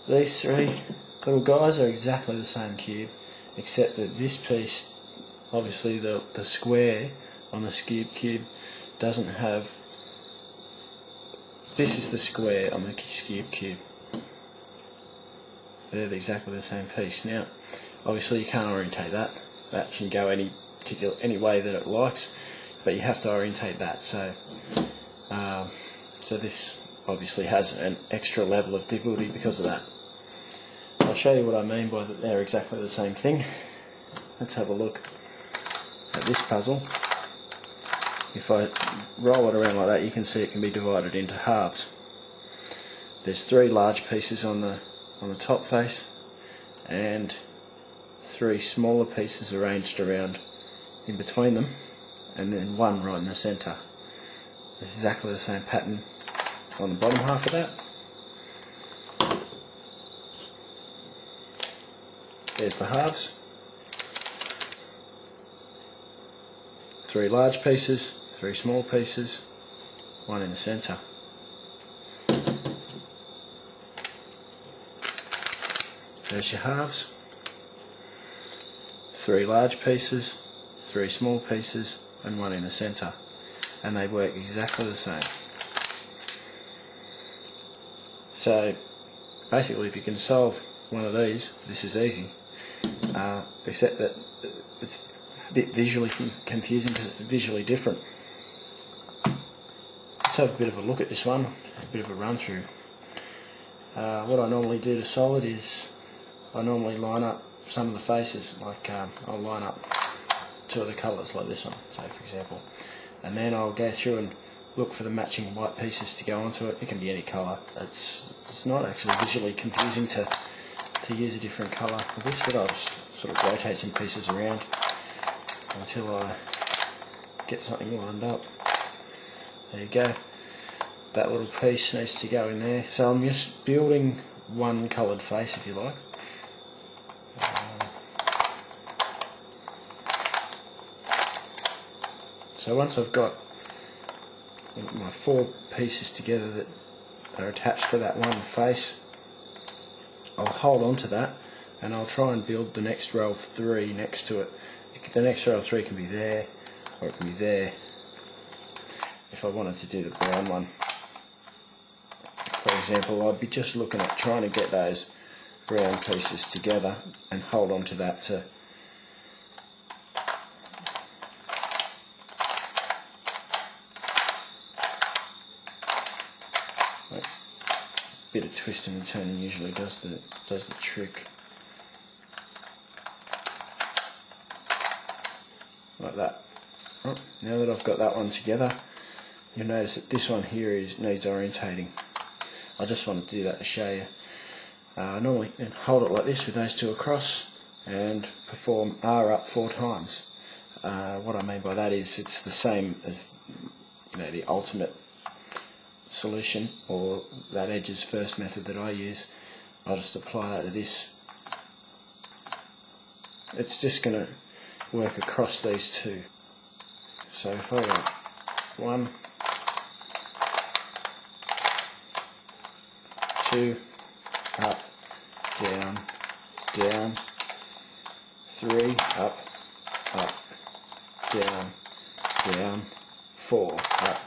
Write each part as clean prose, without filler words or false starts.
These three little guys are exactly the same cube, except that this piece, obviously the square on the Skewb cube, doesn't have. This is the square on the Skewb cube. They're exactly the same piece. Now, obviously you can't orientate that. That can go any way that it likes, but you have to orientate that. So this obviously has an extra level of difficulty because of that. I'll show you what I mean by that they're exactly the same thing. Let's have a look at this puzzle. If I roll it around like that, you can see it can be divided into halves. There's three large pieces on the top face and three smaller pieces arranged around in between them, and then one right in the centre. It's exactly the same pattern on the bottom half of that. There's the halves. Three large pieces, three small pieces, one in the centre. There's your halves. Three large pieces, three small pieces, and one in the centre. And they work exactly the same. So basically, if you can solve one of these, this is easy. Except that it's a bit visually confusing because it's visually different. Let's have a bit of a look at this one, a bit of a run through. What I normally do to solve it is I normally line up some of the faces, like I'll line up two of the colours like this one, say for example, and then I'll go through and look for the matching white pieces to go onto it. It can be any colour. It's not actually visually confusing to use a different colour for this, but I'll just sort of rotate some pieces around until I get something lined up. There you go. That little piece needs to go in there. So I'm just building one coloured face, if you like. So once I've got my four pieces together that are attached to that one face, I'll hold on to that and I'll try and build the next row of three next to it. The next row of three can be there, or it can be there, if I wanted to do the brown one. For example, I'd be just looking at trying to get those brown pieces together and hold on to that to a bit of twisting and turning usually does the trick. Like that. Right, now that I've got that one together, you'll notice that this one here needs orientating. I just wanted to do that to show you. Normally then hold it like this with those two across and perform R up 4 times. What I mean by that is it's the same as the ultimate solution, or that Edges First method that I use. I'll just apply that to this. It's just going to work across these two. So if I go 1, 2, up, down, down, 3, up, down, down, 4, up,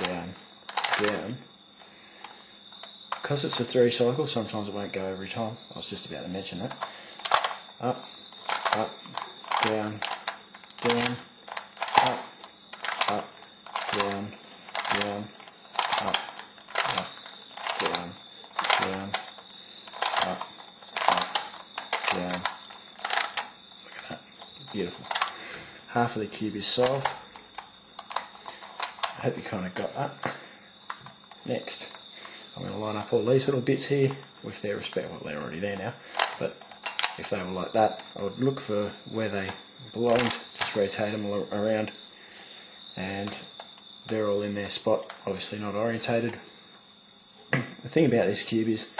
down, down. Because it's a 3 cycle, sometimes it won't go every time. I was just about to mention that. Up, down, down, up, down, down, up, down, down, up, down. Look at that. Beautiful. Half of the cube is solved. I hope you kind of got that. Next, I'm going to line up all these little bits here with their respect. Well, they're already there now, but if they were like that, I would look for where they belonged, just rotate them all around, and they're all in their spot, obviously not orientated. The thing about this cube is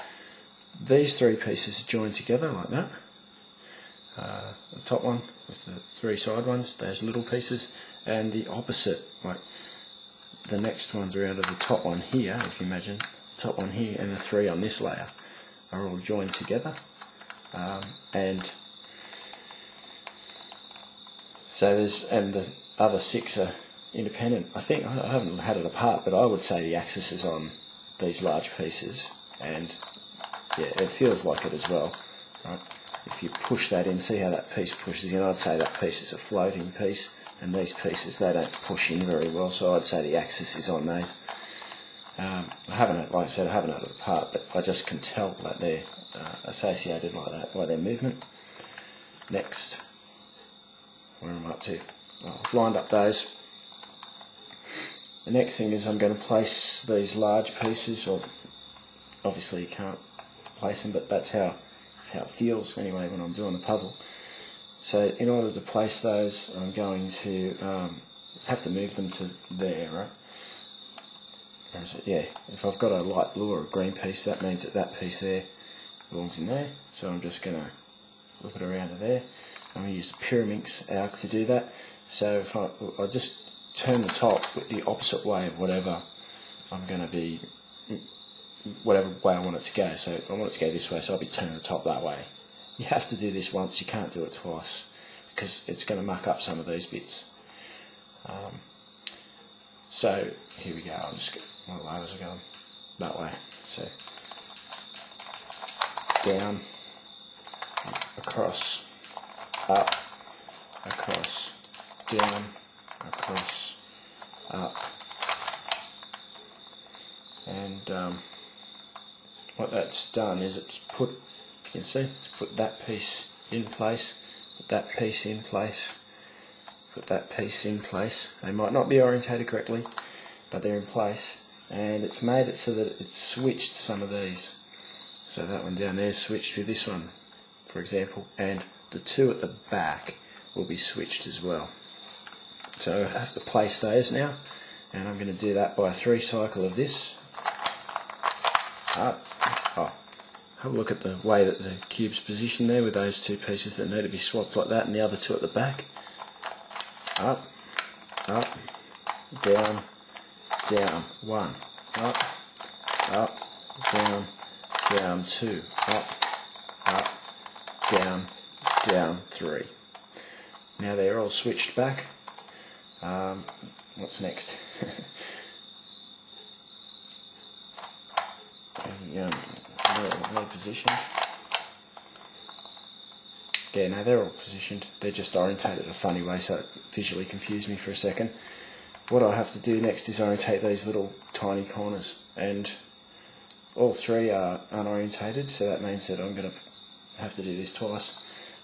these 3 pieces are joined together like that. The top one with the 3 side ones, those little pieces, and the opposite, like the next ones around to the top one here, if you imagine, top one here and the 3 on this layer are all joined together, and so the other 6 are independent. I think I haven't had it apart, but I would say the axis is on these large pieces, and yeah, it feels like it as well, right? If you push that in, see how that piece pushes in. I'd say that piece is a floating piece, and these pieces, they don't push in very well, so I'd say the axis is on those. I haven't, like I said, I haven't had it apart, but I just can tell that they're associated like that by their movement. Next, where am I up to? Well, I've lined up those. The next thing is I'm going to place these large pieces, or obviously you can't place them, but that's how it feels anyway when I'm doing the puzzle. So in order to place those, I'm going to have to move them to there, right? Or is it? Yeah, if I've got a light blue or a green piece, that means that that piece there belongs in there. So I'm just going to flip it around to there. I'm going to use the Pyraminx alg to do that. So if I just turn the top with the opposite way of whatever I'm going to be, whatever way I want it to go. So I want it to go this way, so I'll be turning the top that way. You have to do this once, you can't do it twice, because it's going to muck up some of these bits. So here we go, I'll just get my levers are going that way. So down, across, up, across, down, across, up. And what that's done is it's put, you can see, it's put that piece in place, put that piece in place, put that piece in place. They might not be orientated correctly, but they're in place, and it's made it so that it's switched some of these. So that one down there is switched with this one, for example, and the 2 at the back will be switched as well. So I have to place those now, and I'm going to do that by a 3 cycle of this. Up. Oh, have a look at the way that the cube's positioned there with those 2 pieces that need to be swapped like that, and the other 2 at the back. Up, up, down, down, 1, up, down, down, 2, up, down, down, 3. Now they're all switched back. What's next? They're all positioned. Yeah, no, they're all positioned. They're just orientated a funny way, so it visually confused me for a second. What I have to do next is orientate these little tiny corners, and all 3 are unorientated, so that means that I'm going to have to do this twice.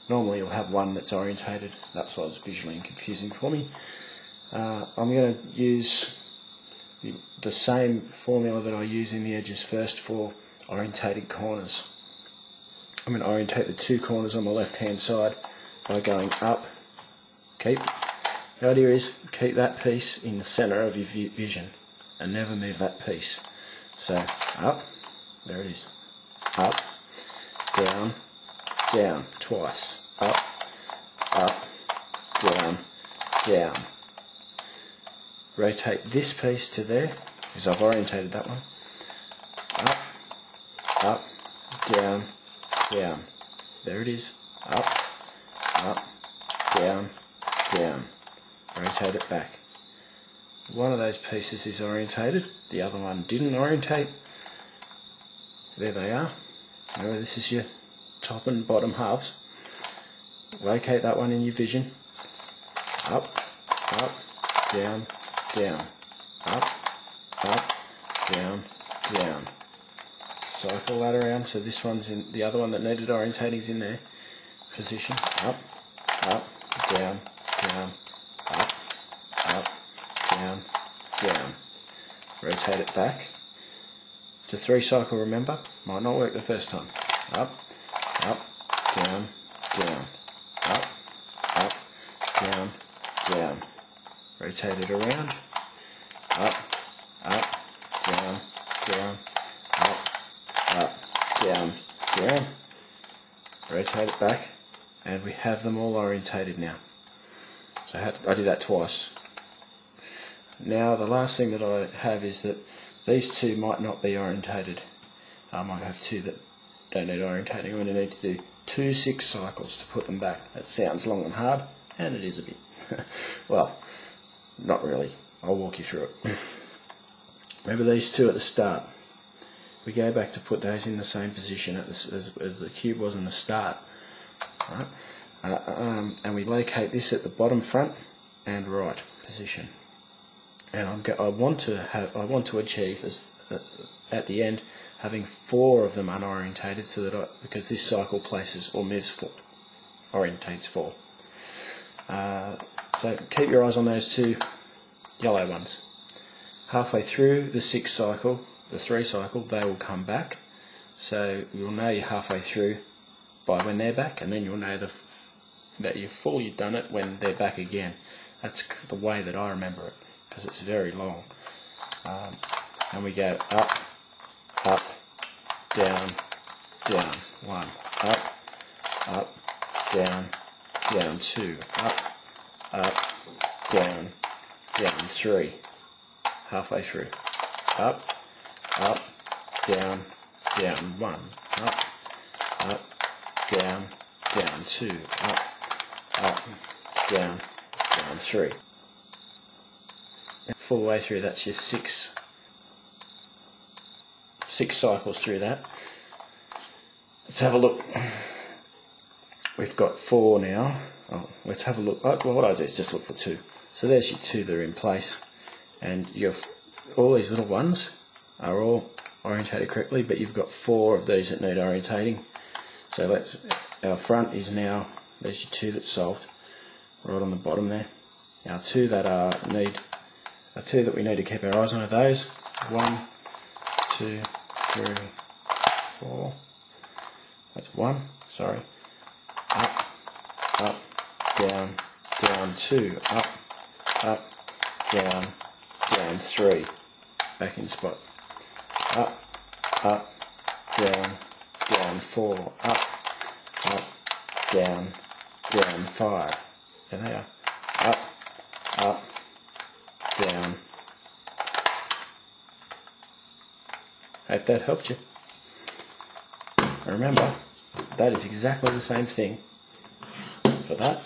Normally you'll have one that's orientated. That's why it's visually confusing for me. I'm going to use the same formula that I use in the Edges First for orientated corners. I'm going to orientate the 2 corners on the left hand side by going up, keep. The idea is keep that piece in the centre of your vision and never move that piece. So up, there it is, up, down, down, twice, up, down, down. Rotate this piece to there, because I've orientated that one, up, down, down. There it is. Up, down, down. Rotate it back. One of those pieces is orientated, the other one didn't orientate. There they are. Remember, this is your top and bottom halves. Locate that one in your vision. Up, down, down. Up, down, down. Cycle that around, so this one's in, the other one that needed orientating is in there. Position, up, down, down, up, down, down. Rotate it back. It's a 3 cycle, remember? Might not work the first time. Up, down, down. Up, down, down. Rotate it around. Up, down, down. Up, down, down. Rotate it back, and we have them all orientated now. So I did that twice. Now the last thing that I have is that these two might not be orientated. I might have two that don't need orientating. I'm going to need to do 2 6 cycles to put them back. That sounds long and hard, and it is a bit. Well, not really. I'll walk you through it. Remember these two at the start. We go back to put those in the same position as the cube was in the start. Right? And we locate this at the bottom front and right position. And I want to achieve this at the end, having 4 of them unorientated, so that because this cycle places or moves 4, orientates 4. So keep your eyes on those 2 yellow ones. Halfway through the 6 cycle, the 3 cycle, they will come back. So you'll know you're halfway through by when they're back, and then you'll know that you've fully done it when they're back again. That's the way that I remember it, because it's very long. And we go up, up, down, down, 1, up, down, down, 2, up, down, down, 3, halfway through, up, down, down, 1, up, down, down, 2, up, down, down, 3. And full way through, that's your 6 cycles through that. Let's have a look. We've got 4 now. Oh, let's have a look. Well, what I do is just look for 2. So there's your 2 that are in place, and all these little ones are all orientated correctly, but you've got 4 of these that need orientating. So our front is now, there's your 2 that's solved, right on the bottom there. Our 2 that we need to keep our eyes on are those. 1, 2, 3, 4. That's 1. Sorry. Up, down, down, 2. Up, down, down, 3. Back in spot. Up, down, down, 4. Up, down, down, 5. There they are. Up, down. Hope that helped you. And remember, that is exactly the same thing for that